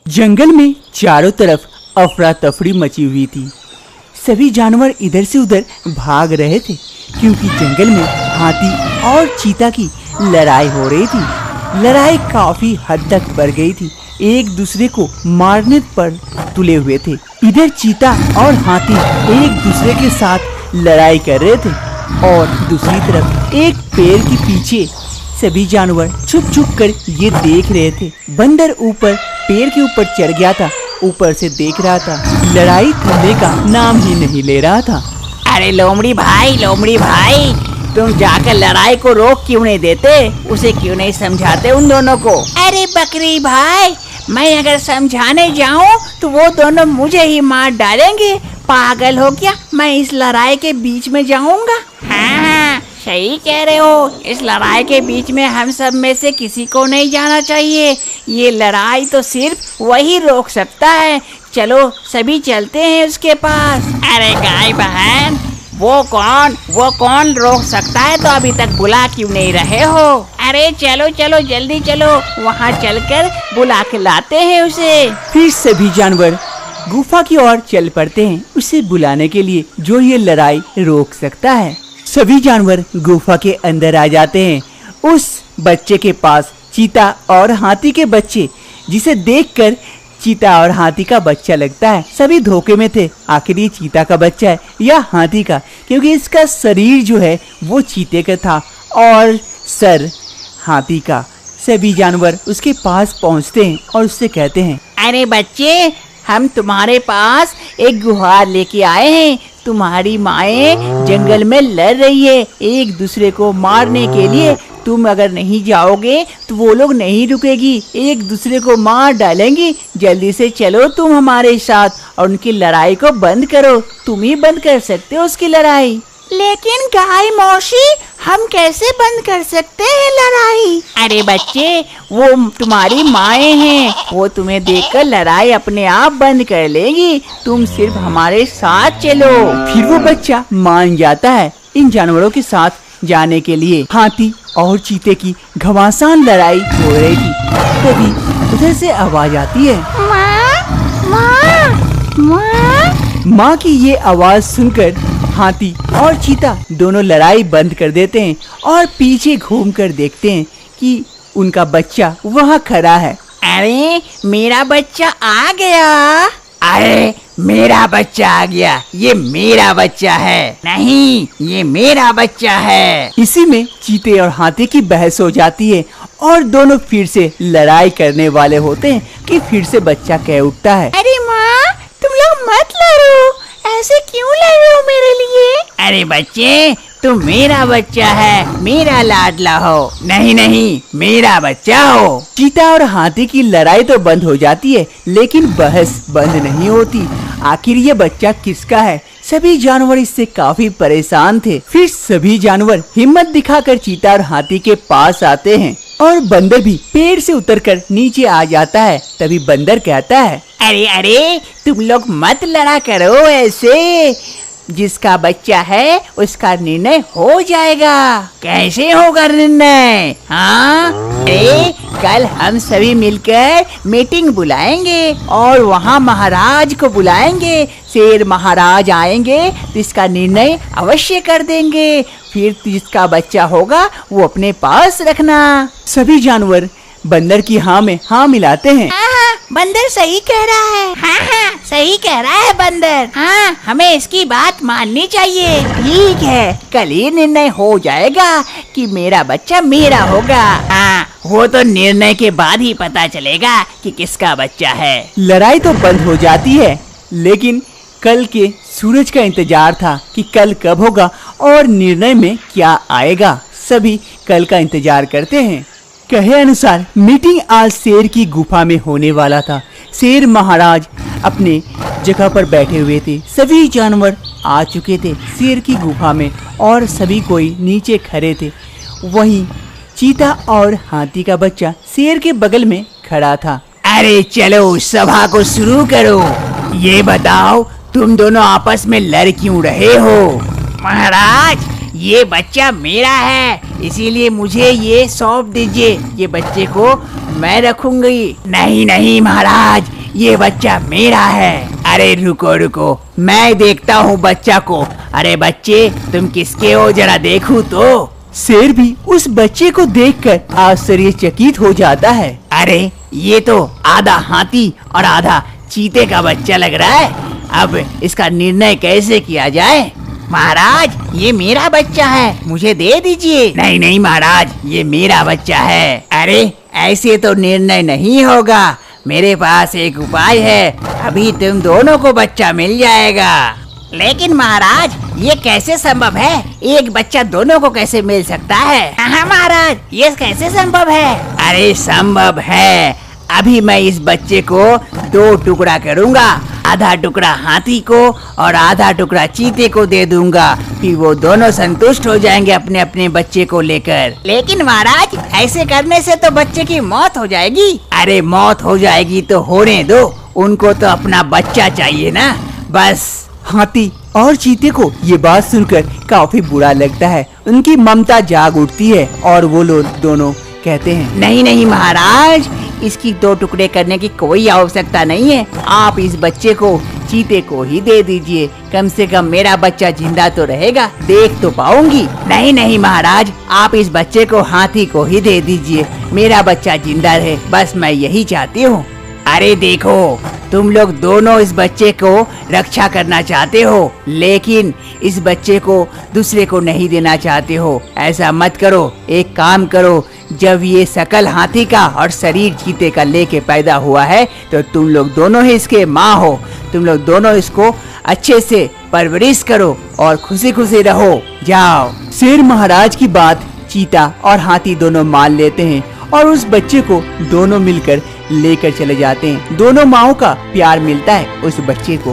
जंगल में चारों तरफ अफरा तफरी मची हुई थी। सभी जानवर इधर से उधर भाग रहे थे क्योंकि जंगल में हाथी और चीता की लड़ाई हो रही थी। लड़ाई काफी हद तक बढ़ गई थी, एक दूसरे को मारने पर तुले हुए थे। इधर चीता और हाथी एक दूसरे के साथ लड़ाई कर रहे थे और दूसरी तरफ एक पेड़ के पीछे सभी जानवर छुप छुप कर ये देख रहे थे। बंदर ऊपर पेड़ के ऊपर चढ़ गया था, ऊपर से देख रहा था। लड़ाई थमने का नाम ही नहीं ले रहा था। अरे लोमड़ी भाई, तुम जाकर लड़ाई को रोक क्यों नहीं देते? उसे क्यों नहीं समझाते उन दोनों को? अरे बकरी भाई, मैं अगर समझाने जाऊं तो वो दोनों मुझे ही मार डालेंगे। पागल हो क्या? मैं इस लड़ाई के बीच में जाऊंगा? हाँ, सही कह रहे हो। इस लड़ाई के बीच में हम सब में से किसी को नहीं जाना चाहिए। ये लड़ाई तो सिर्फ वही रोक सकता है। चलो सभी चलते हैं उसके पास। अरे गाय बहन, वो कौन रोक सकता है? तो अभी तक बुला क्यों नहीं रहे हो? अरे चलो जल्दी चलो, वहाँ चलकर बुला के लाते हैं उसे। फिर सभी जानवर गुफा की ओर चल पड़ते हैं उसे बुलाने के लिए जो ये लड़ाई रोक सकता है। सभी जानवर गुफा के अंदर आ जाते हैं। उस बच्चे के पास चीता और हाथी के बच्चे, जिसे देखकर चीता और हाथी का बच्चा लगता है। सभी धोखे में थे, आखिर ये चीता का बच्चा है या हाथी का, क्योंकि इसका शरीर जो है वो चीते का था और सर हाथी का। सभी जानवर उसके पास पहुंचते हैं और उससे कहते हैं, अरे बच्चे, हम तुम्हारे पास एक गुहार लेके आए हैं। तुम्हारी माएं जंगल में लड़ रही है एक दूसरे को मारने के लिए। तुम अगर नहीं जाओगे तो वो लोग नहीं रुकेगी, एक दूसरे को मार डालेंगी। जल्दी से चलो तुम हमारे साथ और उनकी लड़ाई को बंद करो। तुम ही बंद कर सकते हो उसकी लड़ाई। लेकिन गाय मौसी, हम कैसे बंद कर सकते हैं लड़ाई? अरे बच्चे, वो तुम्हारी माएं हैं, वो तुम्हें देखकर लड़ाई अपने आप बंद कर लेगी। तुम सिर्फ हमारे साथ चलो। फिर वो बच्चा मान जाता है इन जानवरों के साथ जाने के लिए। हाथी और चीते की घमासान लड़ाई हो रही थी, तभी उधर से आवाज आती है, माँ की ये आवाज सुनकर हाथी और चीता दोनों लड़ाई बंद कर देते हैं और पीछे घूमकर देखते हैं कि उनका बच्चा वहाँ खड़ा है। अरे मेरा बच्चा आ गया। अरे मेरा बच्चा आ गया, ये मेरा बच्चा है। नहीं, ये मेरा बच्चा है। इसी में चीते और हाथी की बहस हो जाती है और दोनों फिर से लड़ाई करने वाले होते हैं कि फिर से बच्चा कह उठता है, अरे माँ, तुम लोग मत लड़ो, ऐसे क्यों लड़ रहे हो मेरे लिए? अरे बच्चे, तुम मेरा बच्चा है, मेरा लाडला हो। नहीं, मेरा बच्चा हो। चीता और हाथी की लड़ाई तो बंद हो जाती है, लेकिन बहस बंद नहीं होती। आखिर ये बच्चा किसका है? सभी जानवर इससे काफी परेशान थे। फिर सभी जानवर हिम्मत दिखाकर चीता और हाथी के पास आते हैं और बंदर भी पेड़ से उतरकर नीचे आ जाता है। तभी बंदर कहता है, अरे तुम लोग मत लड़ा करो ऐसे। जिसका बच्चा है उसका निर्णय हो जाएगा। कैसे होगा निर्णय? हाँ, अरे कल हम सभी मिलकर मीटिंग बुलाएंगे और वहाँ महाराज को बुलाएंगे। शेर महाराज आएंगे तो इसका निर्णय अवश्य कर देंगे। फिर जिसका बच्चा होगा वो अपने पास रखना। सभी जानवर बंदर की हाँ में हाँ मिलाते हैं। बंदर सही कह रहा है। हाँ, सही कह रहा है बंदर। हाँ, हमें इसकी बात माननी चाहिए। ठीक है, कल ही निर्णय हो जाएगा कि मेरा बच्चा मेरा होगा। हाँ, वो तो निर्णय के बाद ही पता चलेगा कि किसका बच्चा है। लड़ाई तो बंद हो जाती है, लेकिन कल के सूरज का इंतजार था कि कल कब होगा और निर्णय में क्या आएगा। सभी कल का इंतजार करते हैं। कहे अनुसार मीटिंग आज शेर की गुफा में होने वाला था। शेर महाराज अपने जगह पर बैठे हुए थे। सभी जानवर आ चुके थे शेर की गुफा में और सभी कोई नीचे खड़े थे। वहीं चीता और हाथी का बच्चा शेर के बगल में खड़ा था। अरे चलो सभा को शुरू करो। ये बताओ, तुम दोनों आपस में लड़ क्यों रहे हो? महाराज, ये बच्चा मेरा है, इसीलिए मुझे ये सौंप दीजिए। ये बच्चे को मैं रखूंगी। नहीं नहीं महाराज, ये बच्चा मेरा है। अरे रुको रुको, मैं देखता हूँ बच्चा को। अरे बच्चे, तुम किसके हो, जरा देखूं तो। शेर भी उस बच्चे को देखकर आश्चर्यचकित हो जाता है। अरे ये तो आधा हाथी और आधा चीते का बच्चा लग रहा है। अब इसका निर्णय कैसे किया जाए? महाराज, ये मेरा बच्चा है, मुझे दे दीजिए। नहीं नहीं महाराज, ये मेरा बच्चा है। अरे ऐसे तो निर्णय नहीं होगा, मेरे पास एक उपाय है, अभी तुम दोनों को बच्चा मिल जाएगा। लेकिन महाराज, ये कैसे संभव है? एक बच्चा दोनों को कैसे मिल सकता है? हाँ महाराज, ये कैसे संभव है? अरे संभव है। अभी मैं इस बच्चे को 2 टुकड़ा करूँगा, आधा टुकड़ा हाथी को और आधा टुकड़ा चीते को दे दूंगा, फिर वो दोनों संतुष्ट हो जाएंगे अपने अपने बच्चे को लेकर। लेकिन महाराज, ऐसे करने से तो बच्चे की मौत हो जाएगी। अरे मौत हो जाएगी तो होने दो, उनको तो अपना बच्चा चाहिए ना, बस। हाथी और चीते को ये बात सुनकर काफी बुरा लगता है, उनकी ममता जाग उठती है और वो लोग दोनों कहते हैं, नहीं नहीं महाराज, इसकी 2 टुकड़े करने की कोई आवश्यकता नहीं है, आप इस बच्चे को चीते को ही दे दीजिए, कम से कम मेरा बच्चा जिंदा तो रहेगा, देख तो पाऊंगी। नहीं नहीं महाराज, आप इस बच्चे को हाथी को ही दे दीजिए, मेरा बच्चा जिंदा रहे, बस मैं यही चाहती हूँ। अरे देखो, तुम लोग दोनों इस बच्चे को रक्षा करना चाहते हो, लेकिन इस बच्चे को दूसरे को नहीं देना चाहते हो। ऐसा मत करो, एक काम करो, जब ये शकल हाथी का और शरीर चीते का लेके पैदा हुआ है, तो तुम लोग दोनों ही इसके माँ हो, तुम लोग दोनों इसको अच्छे से परवरिश करो और खुशी खुशी रहो, जाओ। शेर महाराज की बात चीता और हाथी दोनों मान लेते हैं और उस बच्चे को दोनों मिलकर लेकर चले जाते हैं। दोनों माओं का प्यार मिलता है उस बच्चे को।